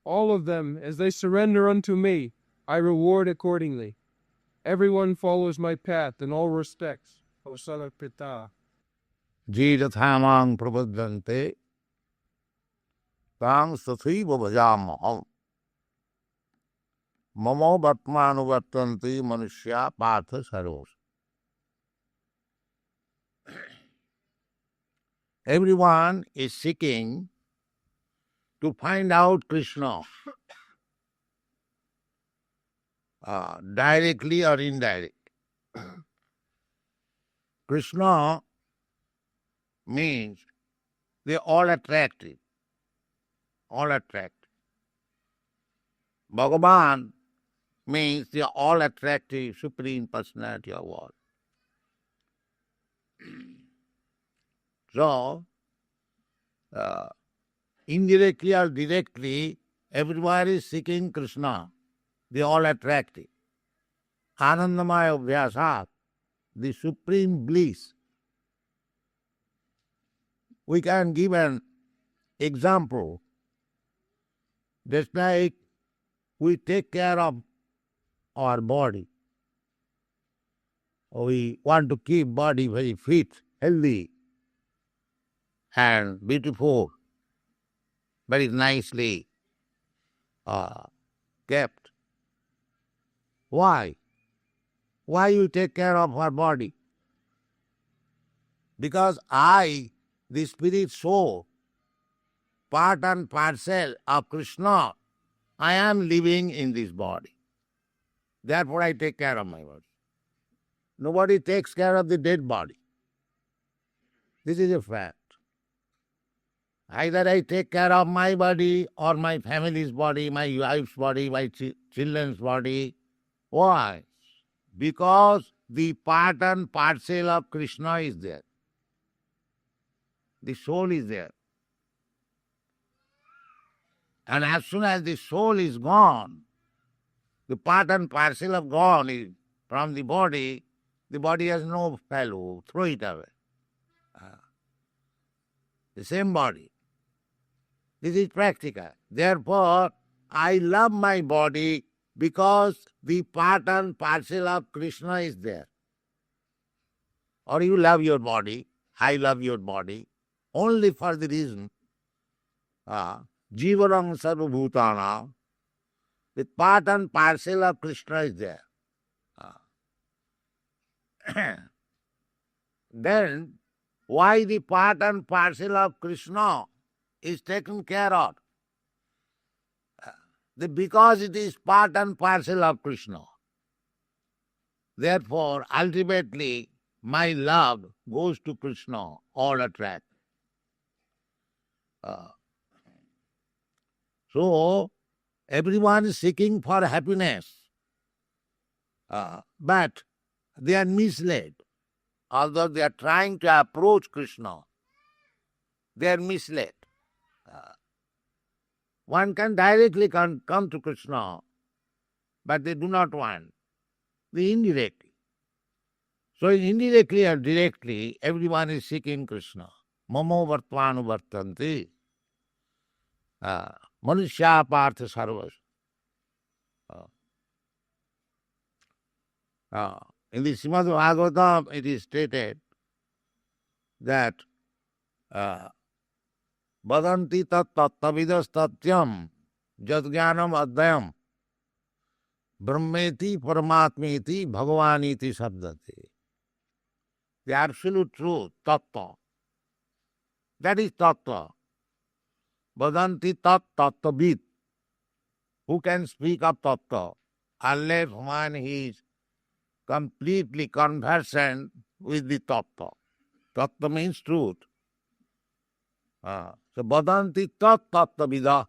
All of them, as they surrender unto me, I reward accordingly. Everyone follows my path in all respects, O son of Pita. Je yathamang prapadyante tang sathaiva bhajamaham. Mamo vatmanuvartanti manushya partha sarvas. Everyone is seeking to find out Krishna, directly or indirectly. Krishna means they all attractive, all attractive. Bhagavan means they are all attractive, supreme personality of all. So, indirectly or directly, everyone is seeking Krishna. They all attractive. Anandamaya Vyasat, the supreme bliss. We can give an example. Just like we take care of our body. We want to keep body very fit, healthy, and beautiful, very nicely kept. Why? Why you take care of our body? Because I, the spirit soul, part and parcel of Krishna, I am living in this body. Therefore I take care of my body. Nobody takes care of the dead body. This is a fact. Either I take care of my body or my family's body, my wife's body, my children's body. Why? Because the part and parcel of Krishna is there. The soul is there. And as soon as the soul is gone, the part and parcel of gone is from the body has no value. Throw it away. The same body. This is practical. Therefore, I love my body because the part and parcel of Krishna is there. Or you love your body, I love your body, only for the reason Jivarang Sarvabhutana, the part and parcel of Krishna is there. Then, why the part and parcel of Krishna is taken care of? Because it is part and parcel of Krishna. Therefore, ultimately, my love goes to Krishna, all attract. So, everyone is seeking for happiness, but they are misled. Although they are trying to approach Krishna, they are misled. One can directly come to Krishna, but they do not want. The indirectly. So indirectly or directly, everyone is seeking Krishna. Mamo vartvanu vartanti. Manushya partha sarvas. In the Srimad Bhagavatam, it is stated that Vadanti tat tattavidas tatyam jadgyanam adhyam brahmeti paramatmeti bhagavaniti sabdati. The absolute truth, tattva. That is tattva. Vadanti tat tattavid. Who can speak of tattva unless when he is completely conversant with the tattva. Tattva means truth. So, Vadanti tat tattavida.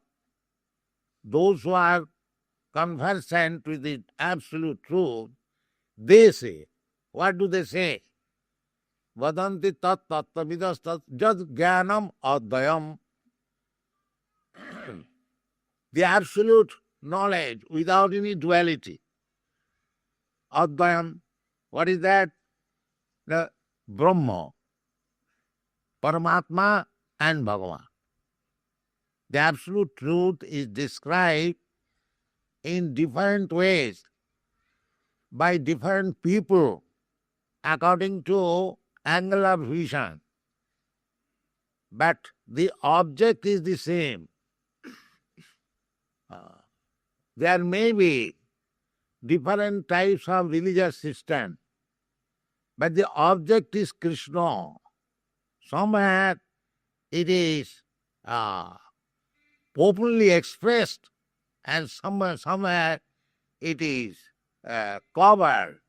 Those who are conversant with the absolute truth, they say. What do they say? Vadanti tat tattavidas tat jad jnanam adhyam. The absolute knowledge without any duality. Adhyam. What is that? The Brahma, Paramatma and Bhagavan. The absolute truth is described in different ways by different people according to angle of vision. But the object is the same. There may be different types of religious system, but the object is Krishna. Somewhere it is openly expressed, and somewhere it is covered.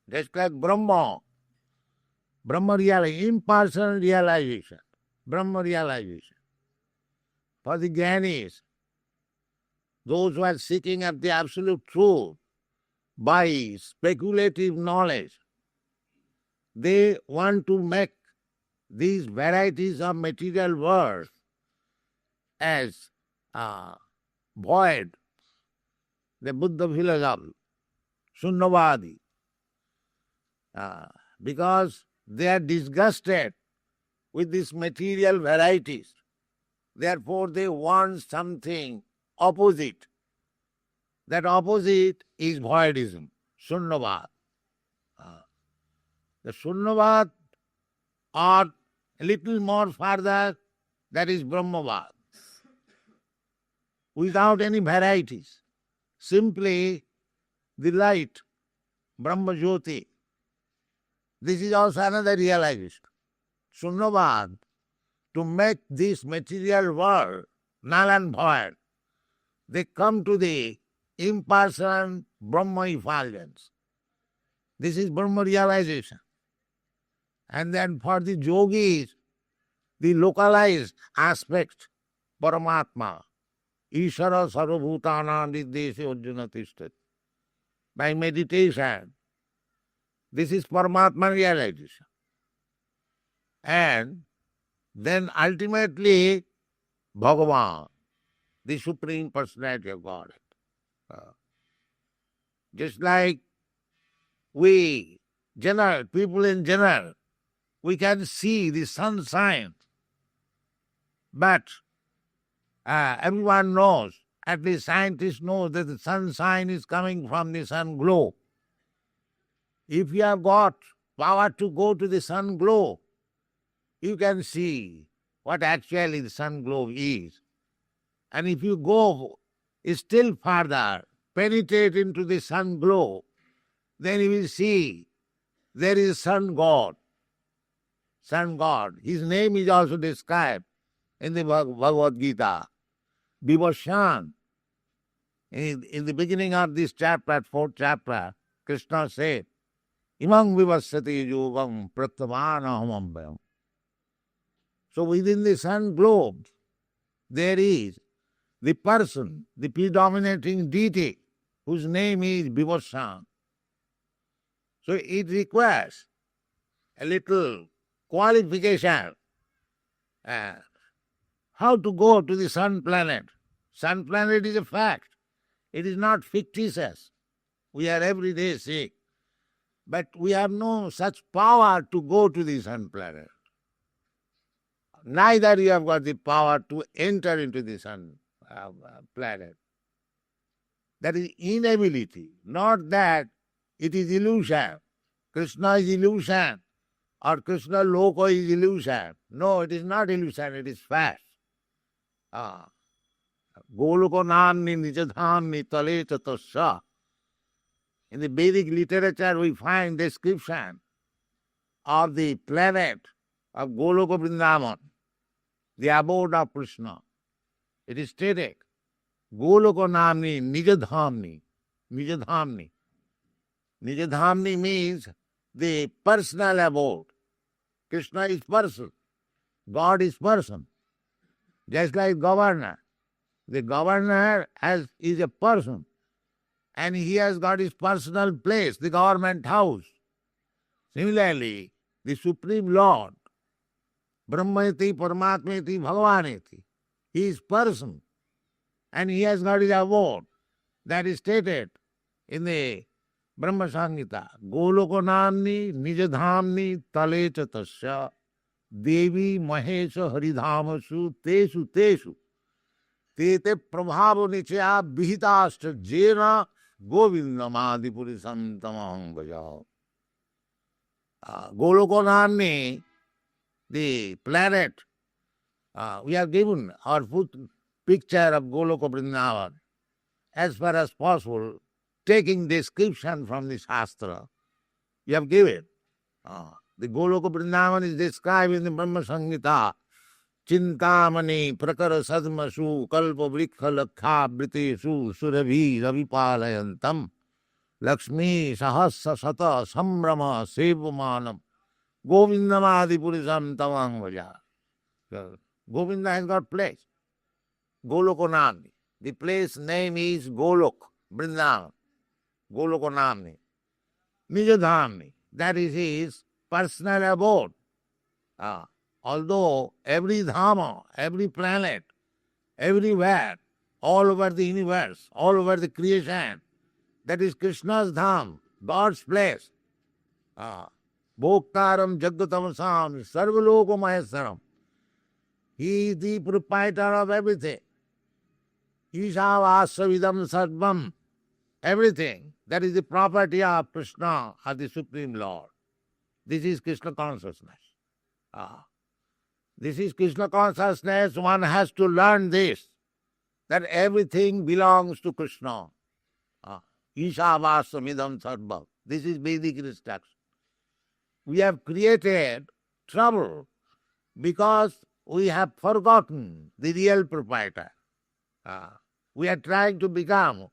Just like Brahma impersonal realization, Brahma realization. For the Jnanis, those who are seeking at the absolute truth by speculative knowledge, they want to make these varieties of material world as void. The Buddha philosophy, Sunnavadi, because they are disgusted with these material varieties. Therefore, they want something opposite. That opposite is voidism, Sunnavad. The Sunnavad, or a little more further, that is Brahmavad. Without any varieties, simply the light, Brahma Jyoti. This is also another realization. Sunnavad, to make this material world null and void, they come to the impersonal Brahma effulgence. This is Brahma realization. And then for the yogis, the localized aspect, Paramatma, Ishara Sarvabhutana Nirdeshe Arjuna Tishtat. By meditation, this is Paramatma realization. And then ultimately, Bhagavan, the Supreme Personality of God. Just like we, people in general, we can see the sunshine, but everyone knows, at least scientists know, that the sunshine is coming from the sun glow. If you have got power to go to the sun glow, you can see what actually the sun glow is. And if you go still further, penetrate into the sun glow, then you will see there is sun god. Sun god. His name is also described in the Bhagavad Gita. Vibhashan. In the beginning of this chapter, 4th chapter, Krishna said, Imam vivasati yogam pratyamanaham. So within the sun globe, there is the person, the predominating deity, whose name is Vibhashan. So it requires a little qualification. How to go to the sun planet? Sun planet is a fact. It is not fictitious. We are every day sick. But we have no such power to go to the sun planet. Neither you have got the power to enter into the sun planet. That is inability, not that it is illusion. Krishna is illusion, or Krishna Loka is illusion. No, it is not illusion, it is fact. Goloko nanni nijadhanni tale chatasya. In the Vedic literature, we find description of the planet of Goloka Vrindavan, the abode of Krishna. It is stated, Goloko namni nijadhamni. Nijadhamni. Nijadhamni means the personal abode. Krishna is person. God is person. Just like governor. The governor is a person. And he has got his personal place, the government house. Similarly, the Supreme Lord, Brahmati, Paramatmati, Bhagavaneti, he is person. And he has got his abode. That is stated in the Brahma Samhita. Goloko namni nijadhamni tale chatasya. देवी महेश हरिधामसु तेषु तेषु ते ते प्रभाव निचया विहिताश्च जेन गोविंदमादिपुरुषं तमहं भजामि. Golokonamni, the planet, we have given or put picture of Goloka Vrindavan as far as possible, taking description from the Shastra. We have given. The Goloka Vrindavan is described in the Brahma Samhita. Chintamani prakara sadmasu kalpa vrikha lakha britesu surabhi ravipalayantam Lakshmi sahasra sata sambrama sevamanam Govindamadi purisam tamang vaja. Govinda has got place. Golokonamni. The place name is Golok, Vrindavan. Golokonamni. Nijadhamni. That is his personal abode. Although every dhamma, every planet, everywhere, all over the universe, all over the creation, that is Krishna's dham, God's place. Bhoktaram Jagatamasam Sarvaloko Maheswaram. He is the proprietor of everything. Isavasavidam Sarvam. Everything. That is the property of Krishna, or the Supreme Lord. This is Krishna consciousness. This is Krishna consciousness. One has to learn this, that everything belongs to Krishna. Isavasamidam sarvam. This is Vedic instruction. We have created trouble because we have forgotten the real proprietor. We are trying to become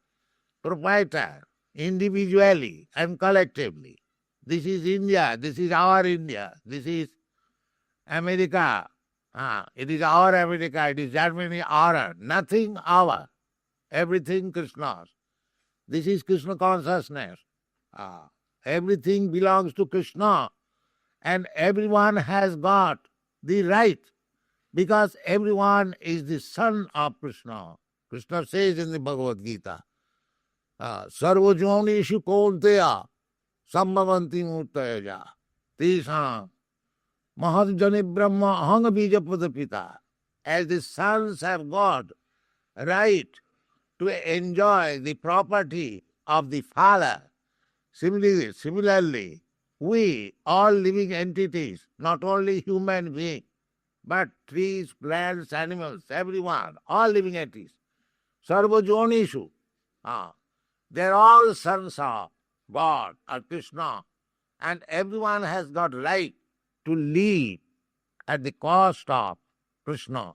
proprietor individually and collectively. This is India, this is our India, this is America, it is our America, it is Germany, our, nothing our, everything Krishna's. This is Krishna consciousness. Everything belongs to Krishna and everyone has got the right because everyone is the son of Krishna. Krishna says in the Bhagavad Gita, Sarvajonishu Kaunteya Sambhavanti Murtayaja Tisham Mahadjani Brahma Ahanga Bijapada Pita. As the sons have got right to enjoy the property of the father, similarly, we, all living entities, not only human beings, but trees, plants, animals, everyone, all living entities, Sarva Jonishu, they're all sons of God or Krishna, and everyone has got right to live at the cost of Krishna,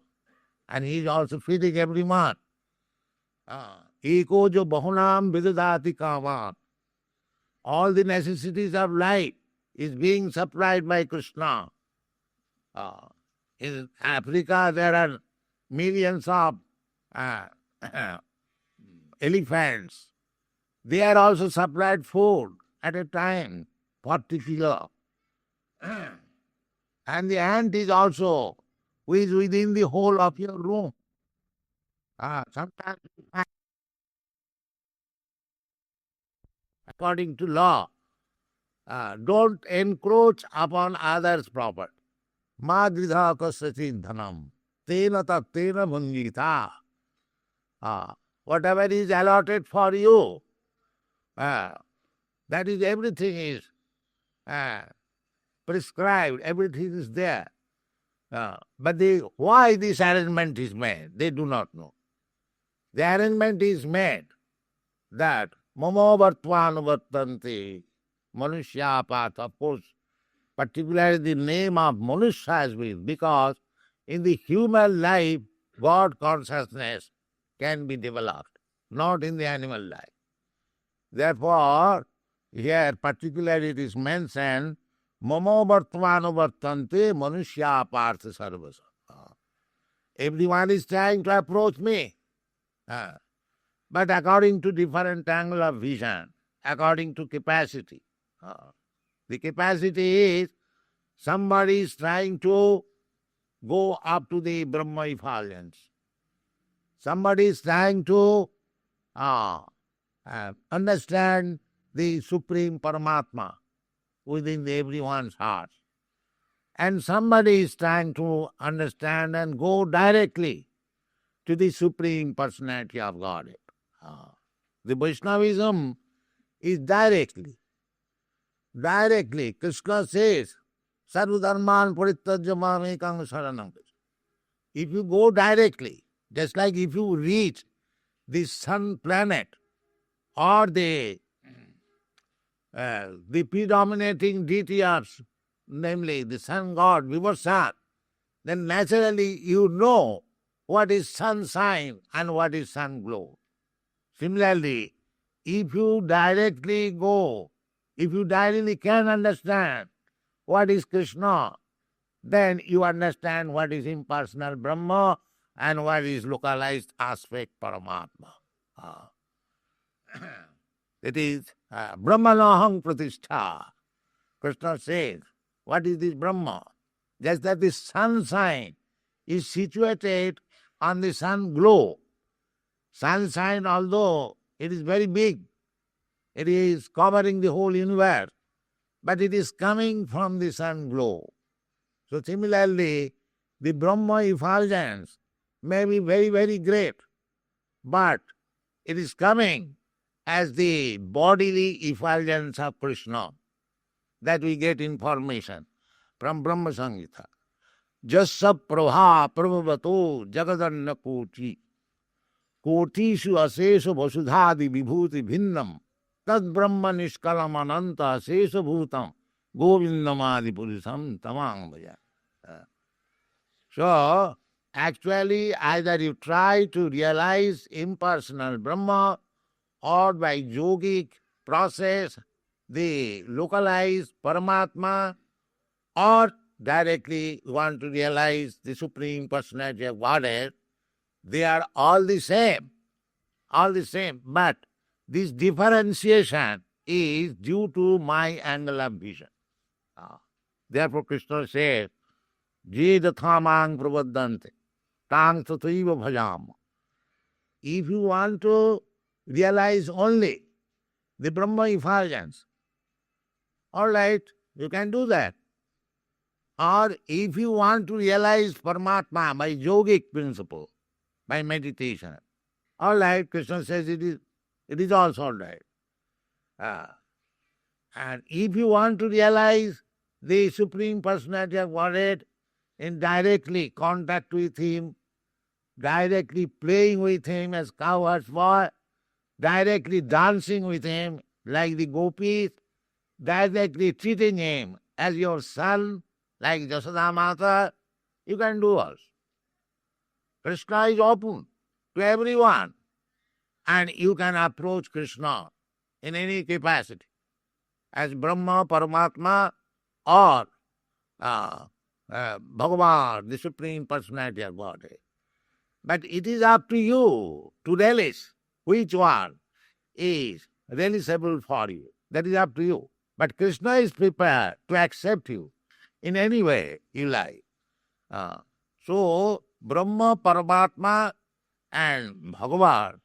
and he is also feeding everyone. Eko jo bahunam vidadati kaman. All the necessities of life is being supplied by Krishna. In Africa there are millions of elephants. They are also supplied food at a time, 40 kilo. And the ant is also within the whole of your room. Sometimes according to law, don't encroach upon others' property. Ma dridha kasachin dhanam, tena tattena bhangita. Whatever is allotted for you, that is, everything is prescribed, everything is there. But why this arrangement is made, they do not know. The arrangement is made that Mamo Vartvanuvartanti Manushyapat, of course, particularly the name of Manushya has been, because in the human life, God consciousness can be developed, not in the animal life. Therefore, here particularly it is mentioned, Mamo Vartvanuvartanti Manushyapat Sarvasa. Everyone is trying to approach me. But according to different angle of vision, according to capacity. The capacity is somebody is trying to go up to the Brahma effulgence. Somebody is trying to understand the Supreme Paramatma within everyone's heart. and somebody is trying to understand and go directly to the Supreme Personality of Godhead. The Vaishnavism is directly. Krishna says, Sarvadharman Parityajya Mamekam Sharanam. If you go directly, just like if you reach the sun planet or the predominating deity of, namely the sun god, Vivasat, then naturally you know what is sun sign and what is sun glow. Similarly, if you directly go, if you directly can understand what is Krishna, then you understand what is impersonal Brahma and what is localized aspect Paramatma. It is Brahmanaham Pratishtha. Krishna says, what is this Brahma? Just that the sun sign is situated on the sun glow. Sun sign, although it is very big, it is covering the whole universe, but it is coming from the sun glow. So similarly, the Brahma effulgence may be very, very great, but it is coming as the bodily effulgence of Krishna, that we get information from Brahma Samhita. Jassa prabha prabhavato jagadanna koti kotishu asesha vasudhadi vibhuti bhinnam tad brahma nishkalam ananta asesha bhutam govindamadi purisam tamang bhaja. So, actually, either you try to realize impersonal Brahma or by yogic process, the localized Paramatma, or directly you want to realize the Supreme Personality of Godhead, they are all the same. But this differentiation is due to my angle of vision. Therefore, Krishna says, Je dathamang pravadante, tang tathaiva bhajam. If you want to realize only the Brahma effulgence, all right, you can do that. Or if you want to realize Paramatma by yogic principle, by meditation, all right, Krishna says it is also all right. And if you want to realize the Supreme Personality of Godhead in directly contact with Him, directly playing with Him as cowherd's boy, directly dancing with Him like the gopis, directly treating Him as your son, like Jasoda Mata, you can do also. Krishna is open to everyone, and you can approach Krishna in any capacity, as Brahma, Paramatma, or Bhagavan, the Supreme Personality of Godhead. But it is up to you to relish which one is relishable for you. That is up to you. But Krishna is prepared to accept you in any way you like. So, Brahma, Paramatma, and Bhagavan,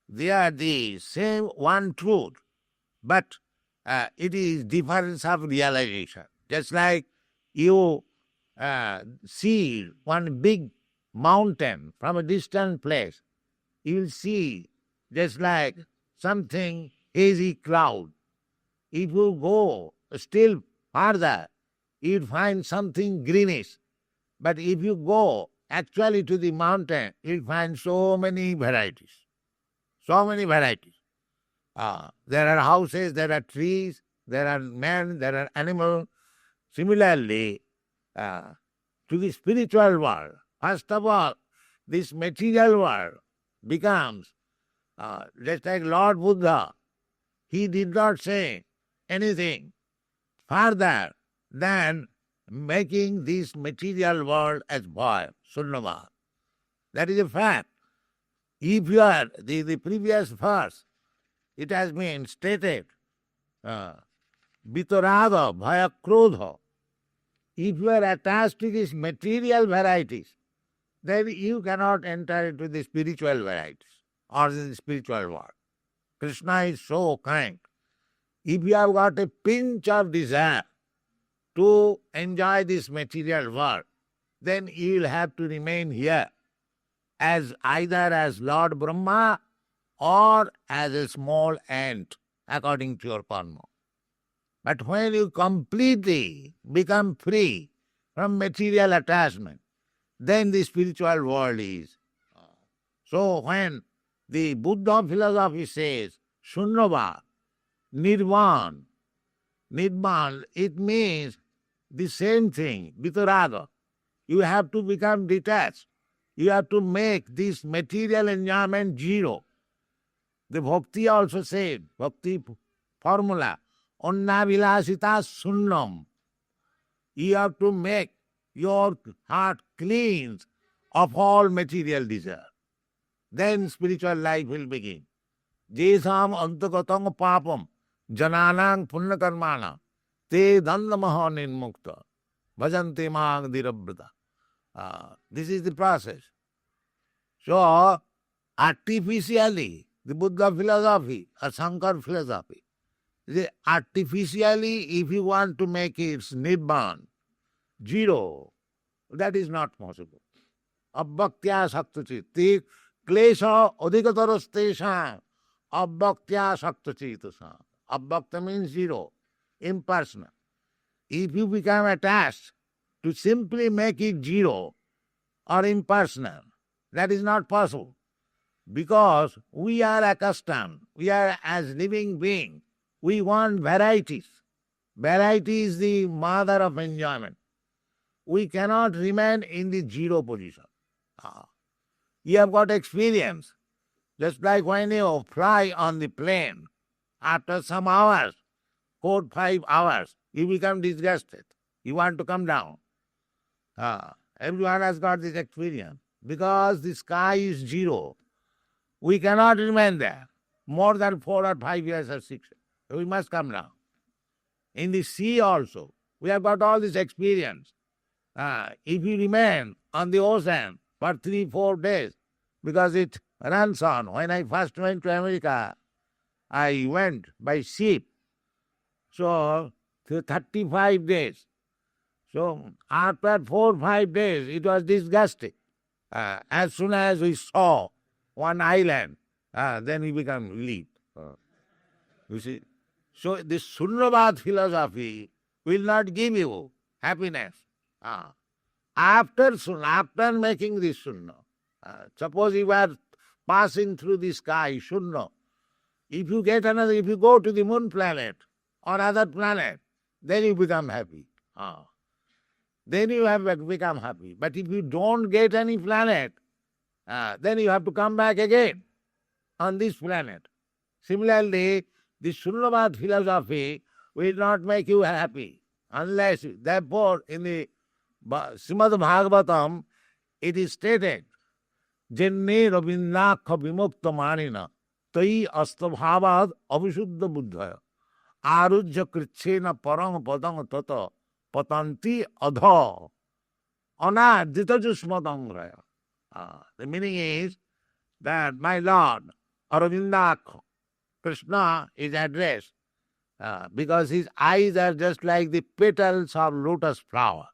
they are the same one truth, but it is difference of realization. Just like you see one big mountain from a distant place, you will see just like something hazy cloud. If you go still farther, you'll find something greenish. But if you go actually to the mountain, you'll find so many varieties. So many varieties. There are houses, there are trees, there are men, there are animals. Similarly, to the spiritual world, first of all, this material world becomes, just like Lord Buddha, he did not say anything further than making this material world as void, sunnava. That is a fact. If you are, the previous verse, it has been stated, vitarada bhaya krodha. If you are attached to these material varieties, then you cannot enter into the spiritual varieties or in the spiritual world. Krishna is so kind. If you have got a pinch of desire, to enjoy this material world, then you will have to remain here as either as Lord Brahma or as a small ant, according to your karma. But when you completely become free from material attachment, then the spiritual world is. So when the Buddha philosophy says Shunyavad, Nirvan, it means the same thing, Vitaraga. You have to become detached. You have to make this material enjoyment zero. The Bhakti also said, Bhakti formula, Onna vilasita sunnam. You have to make your heart clean of all material desire. Then spiritual life will begin. Jesam antagatang papam jananang punnakarmana te dandamaha nirmukta bhajante mang dirabrata. This is the process. So, artificially, the Buddha philosophy or Shankar philosophy, artificially, if you want to make it Nibbana, zero, that is not possible. Abbhaktya saktachit. Klesha adhikatarastesha. Abbhaktya saktachitasa. Abbhakta means zero, impersonal. If you become attached to simply make it zero or impersonal, that is not possible. Because we are accustomed, we are as living beings, we want varieties. Variety is the mother of enjoyment. We cannot remain in the zero position. You have got experience. Just like when you fly on the plane, after some hours, 4 5 hours, you become disgusted. You want to come down. Everyone has got this experience. Because the sky is zero, we cannot remain there more than 4 or 5 years or 6 years. We must come down. In the sea also, we have got all this experience. If you remain on the ocean for 3 4 days, because it runs on. When I first went to America, I went by ship. So, 35 days. So, after 4 5 days, it was disgusting. As soon as we saw one island, then we become relieved. You see? So, this Shunyavad philosophy will not give you happiness. After making this Shunya, suppose you are passing through the sky, Shunya, if you go to the moon planet or other planet, then you become happy. Then you have become happy. But if you don't get any planet, then you have to come back again on this planet. Similarly, the Shunyavad philosophy will not make you happy unless, therefore, in the Srimad Bhagavatam, it is stated, Jenne Rabindakha Vimukta Manina Tai Astabhavad Avisuddha Buddhaya Arujya Krichena Parang Padang Tata Patanti Adha Anadita Jusmadangraya. The meaning is that my Lord Aravindakha Krishna is addressed because his eyes are just like the petals of lotus flower.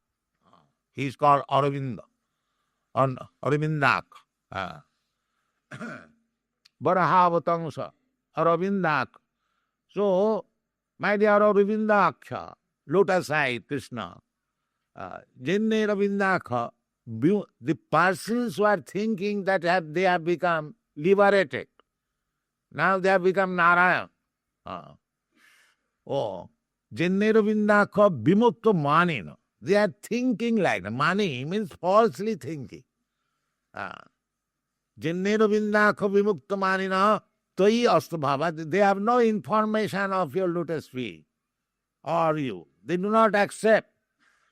He is called Aravinda, Aravindak. Barahavatangsa, Aravindak. So, my dear Aravindaksha, lotus-eyed Krishna, Jenne Ravindakha, the persons who are thinking that they have become liberated, now they have become Narayan. Jenne Ravindakha Vimukta Manina. They are thinking like Mani means falsely thinking. Jenne Ravindakha Vimukta Manina Toi Astabhava. They have no information of your lotus feet or you. They do not accept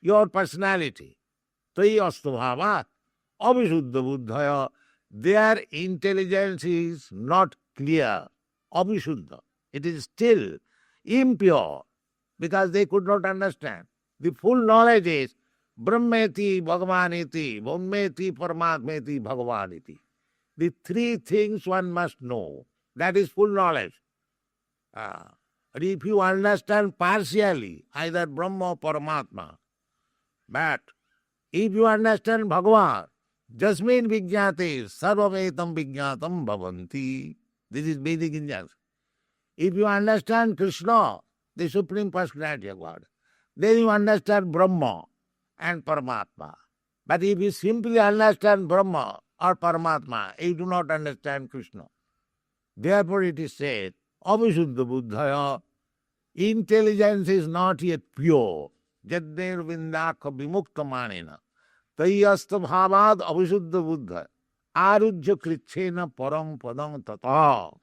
your personality. Toi Astabhava Avisuddha Buddhaya. Their intelligence is not clear. Avisuddha. It is still impure because they could not understand. The full knowledge is Brahmeti Bhagavaniti, Brahmeti Paramatmeti Bhagavaniti. The 3 things one must know. That is full knowledge. But if you understand partially, either Brahma or Paramatma, but if you understand Bhagavan, Jasmin Vijnate Sarvavetam Vijnatam Bhavanti. This is Vedic injunction. If you understand Krishna, the Supreme Personality of God, then you understand Brahma and Paramatma. But if you simply understand Brahma or Paramatma, you do not understand Krishna. Therefore it is said, Avisuddha Buddhaya, intelligence is not yet pure. Jadner Vindaka Vimukta Manina. Tayyasta Bhavad Avisuddha Buddha. Arujya Kritchena Param Padam Tata.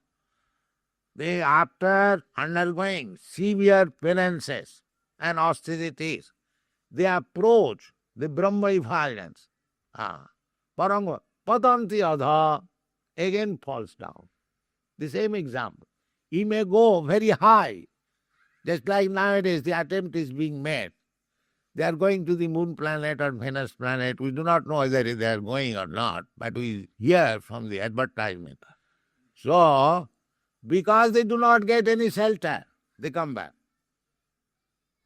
They, after undergoing severe penances and austerities, they approach the Brahma effulgence. Paranga Patanti Adha again falls down. The same example. He may go very high, just like nowadays the attempt is being made. They are going to the moon planet or Venus planet. We do not know whether they are going or not, but we hear from the advertisement. So, because they do not get any shelter, they come back.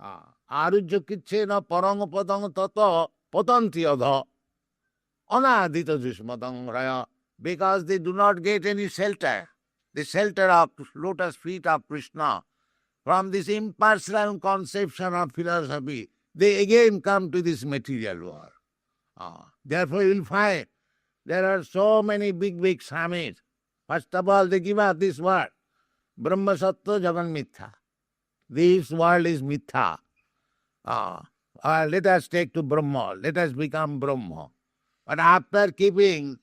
Arujya Kitchena Paranga Padang Tata Patanti Adha Anadita Dushmatang Raya. Because they do not get any shelter, the shelter of lotus feet of Krishna, from this impersonal conception of philosophy, they again come to this material world. Therefore you will find there are so many big swamis. First of all, they give out this word, Brahma Sattva Jagan Mithya. This world is Mithya. Let us take to Brahma, let us become Brahma. But after keeping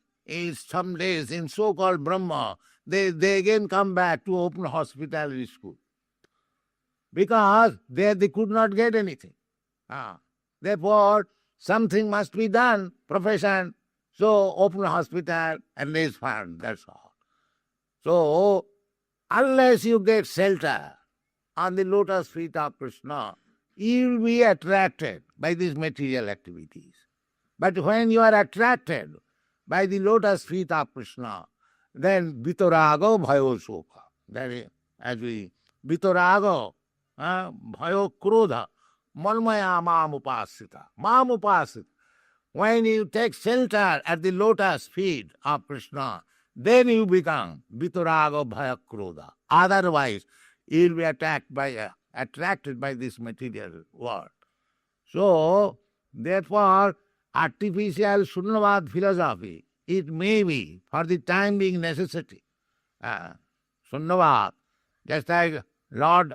some days in so-called Brahma, they again come back to open hospitality school. Because there they could not get anything. Therefore, something must be done, profession. So open a hospital and raise fund, that's all. So, unless you get shelter on the lotus feet of Krishna, you will be attracted by these material activities. But when you are attracted by the lotus feet of Krishna, then vitarago bhayo sokha. That is, as we, vitarago, bhayo krodha, malmaya mam upasita. When you take shelter at the lotus feet of Krishna, then you become vitarago bhaya krodha. Otherwise, you will be attracted by this material world. So, therefore, artificial Sunnavad philosophy, it may be for the time being necessity. Sunnavad, just like Lord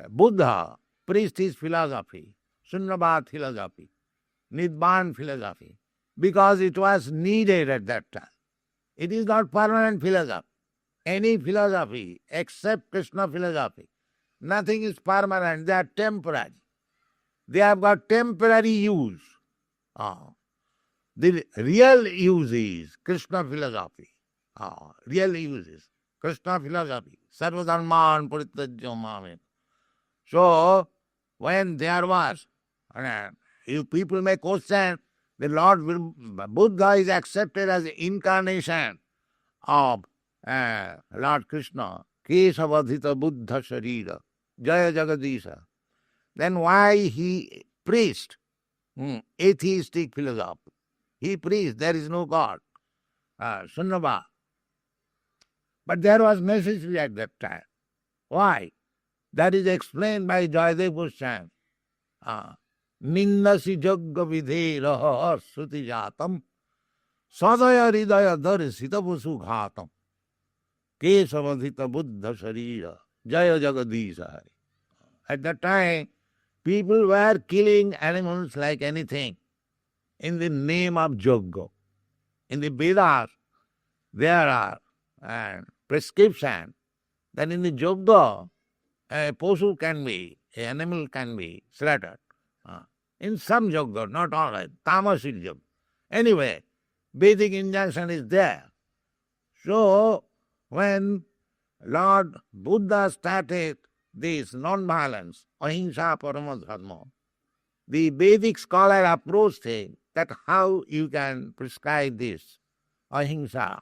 Buddha preached his philosophy, Sunnavad philosophy, Nidban philosophy, because it was needed at that time. It is not permanent philosophy. Any philosophy except Krishna philosophy, nothing is permanent, they are temporary. They have got temporary use. The real use is Krishna philosophy. Real use is Krishna philosophy. Sarvadharman parityajya mame. So, when there was, you people may question, the Lord Buddha is accepted as the incarnation of Lord Krishna. Kesavadhita Buddha Sharira. Jaya Jagadisha. Then why he preached atheistic philosophy? He preached there is no God, Sunnava. But there was necessity at that time. Why? That is explained by Jayadev Goswami. Nindasi jagga vidhera suti jatam sadaya hridaya darsita vasu ghatam kesavadhita buddha sharira jaya jagadisha. At that time, people were killing animals like anything in the name of Jogga. In the Vedas, there are prescription that in the Jogga, a Posu can be, an animal can be slaughtered. In some Jogga, not all, Tamasic Jogga. Anyway, Vedic injunction is there. So, when Lord Buddha started this non-violence, ahimsa parama dharma, the Vedic scholar approached him that how you can prescribe this ahimsa.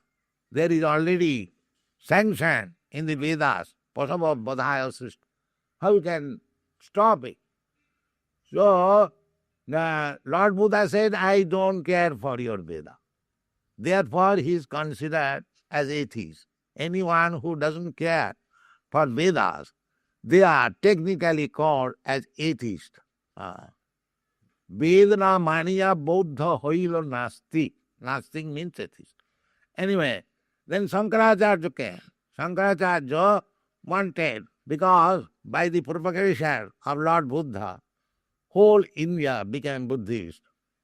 There is already sanctioned in the Vedas Pasava Badhaya Srishti. How you can stop it? So, Lord Buddha said, I don't care for your Veda. Therefore, he is considered as atheist. Anyone who doesn't care for Vedas, they are technically called as atheist. Vedana mania Buddha hoilo nasti. Nastic means atheist. Anyway, then Shankaracharya came. Shankaracharya wanted, because by the propagation of Lord Buddha, whole India became Buddhist.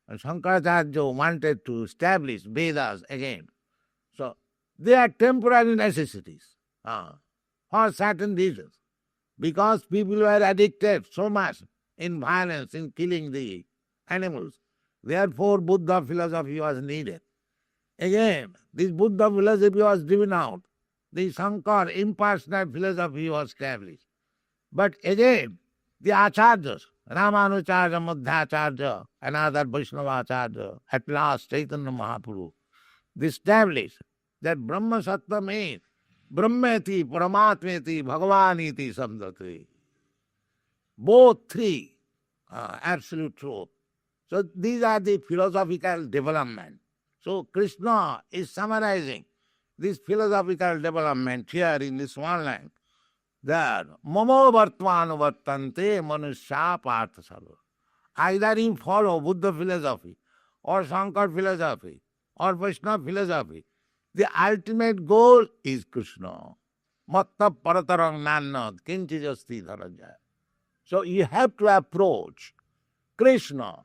And Shankaracharya wanted to establish Vedas again. So, they are temporary necessities for certain reasons. Because people were addicted so much in violence, in killing the animals. Therefore, Buddha philosophy was needed. Again, this Buddha philosophy was driven out. The Shankar impersonal philosophy was established. But again, the Acharyas, Ramanujarya, Madhvacharya, and other Vaishnavacharya, at last Chaitanya Mahaprabhu, they established that Brahma Sattva means Brahmeti, Paramatmeti, Bhagavaniti, Samdati. Both three are absolute truth. So these are the philosophical development. So Krishna is summarizing this philosophical development here in this one line. That Mamo Vartvanu Vartante Manusya Partha Sarva. Either you follow Buddha philosophy or Shankar philosophy or Vaishnava philosophy, the ultimate goal is Krishna. Matta paratarang nannat kinchijasti dharajaya. So you have to approach Krishna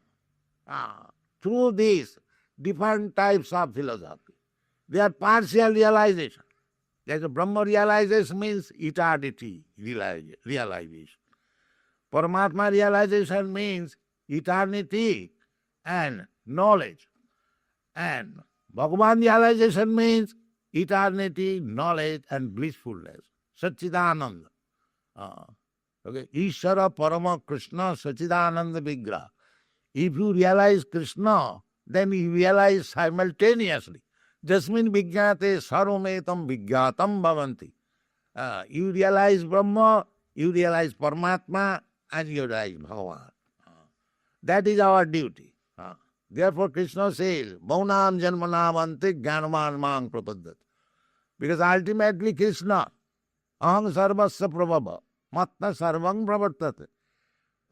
through these different types of philosophy. They are partial realization. There's a Brahma realization means eternity realization. Paramatma realization means eternity and knowledge. And Bhagavan realization means eternity, knowledge and blissfulness. Satchidananda. Okay. Ishvara Parama Krishna Satchidananda Vigraha. If you realize Krishna, then you realize simultaneously. Jasmin Vijnate Sarvametam Vijnatam Bhavanti. You realize Brahma, you realize Paramatma, and you realize Bhagavan. That is our duty. Therefore Krishna says, Bhaunam Janmanavante Jnanaman Mang Prapadat. Because ultimately Krishna, Aham Sarvasya Prabhava, Matta Sarvang Pravartate.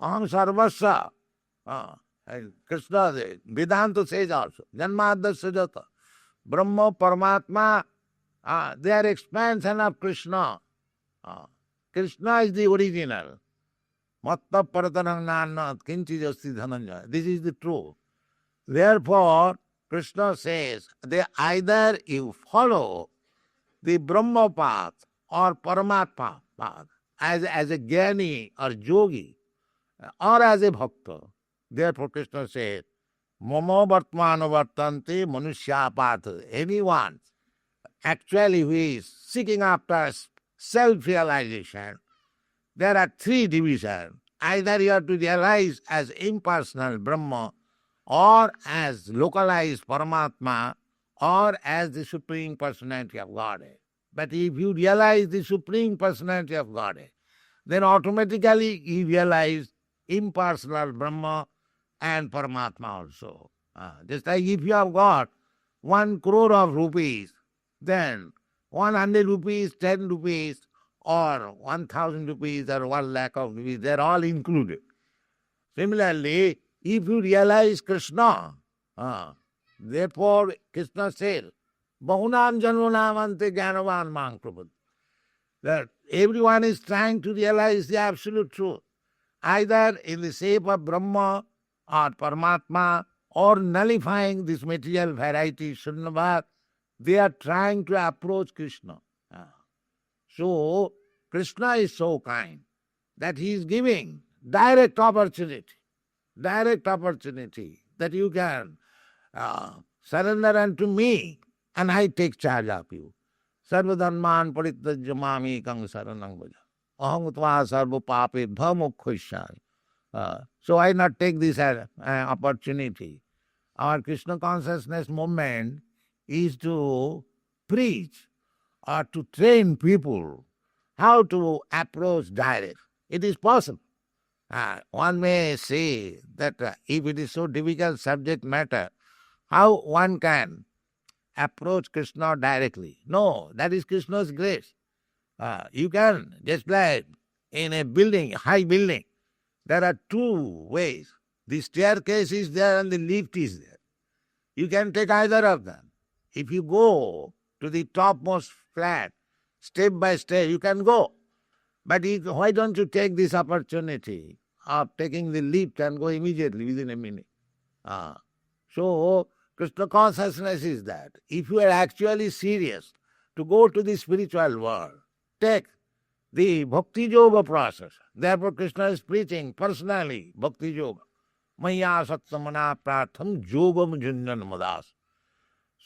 Aham Sarvasya. Krishna says, Vedanta says also, Janmadasya Jata. Brahma, Paramatma, they are expansion of Krishna. Krishna is the original. Matta paratanang nanat kinchijasti dhananjaya. This is the truth. Therefore, Krishna says, they either you follow the Brahma path or Paramatma path as a jnani or yogi or as a bhakta. Therefore, Krishna says, Mamo Vartmano Vartante Manusya Patha. Anyone actually who is seeking after self-realization, there are three divisions. Either you have to realize as impersonal Brahma, or as localized Paramatma, or as the Supreme Personality of Godhead. But if you realize the Supreme Personality of Godhead, then automatically you realize impersonal Brahma and Paramatma also. Just like if you have got 1 crore of rupees, then 100 rupees, 10 rupees, or 1,000 rupees, or 1 lakh of rupees, they're all included. Similarly, if you realize Krishna, therefore Krishna says, Bahunam Janmanavante Jnanavan Mang Prabhat. That everyone is trying to realize the absolute truth, either in the shape of Brahma or Paramatma, or nullifying this material variety, Shunyavad. They are trying to approach Krishna. So, Krishna is so kind that he is giving direct opportunity that you can surrender unto me and I take charge of you. Sarvadharman parittajya mamekang saranang bhaja. Aham tva sarva pape bhamukkhoshyami. So I not take this opportunity. Our Krishna consciousness movement is to preach or to train people how to approach direct. It is possible. One may say that if it is so difficult subject matter, how one can approach Krishna directly? No, that is Krishna's grace. You can, just like in a building, high building, there are two ways. The staircase is there and the lift is there. You can take either of them. If you go to the topmost flat, step by step, you can go. But why don't you take this opportunity of taking the lift and go immediately within a minute? So, Krishna consciousness is that. If you are actually serious to go to the spiritual world, take the Bhakti Yoga process. Therefore, Krishna is preaching personally Bhakti Yoga. Maya Sattamana Pratham Yogam Junjan Madas.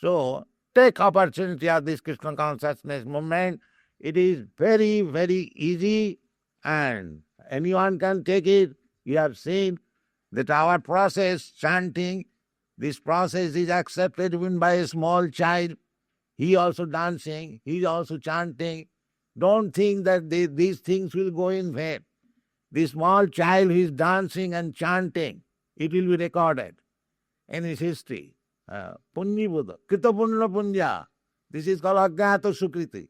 So, take opportunity of this Krishna consciousness movement. It is very, very easy and anyone can take it. You have seen that our process, chanting, this process is accepted even by a small child. He also dancing, he is also chanting. Don't think that these things will go in vain. The small child who is dancing and chanting, it will be recorded in his history. Punya Buddha, Krita Punya Punya. This is called Ajnata Sukriti.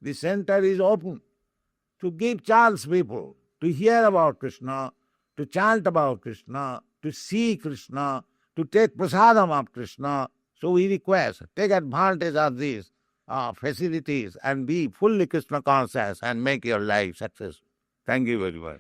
The center is open to give chance people to hear about Krishna, to chant about Krishna, to see Krishna, to take prasadam of Krishna. So we request, take advantage of these facilities and be fully Krishna conscious and make your life successful. Thank you very much.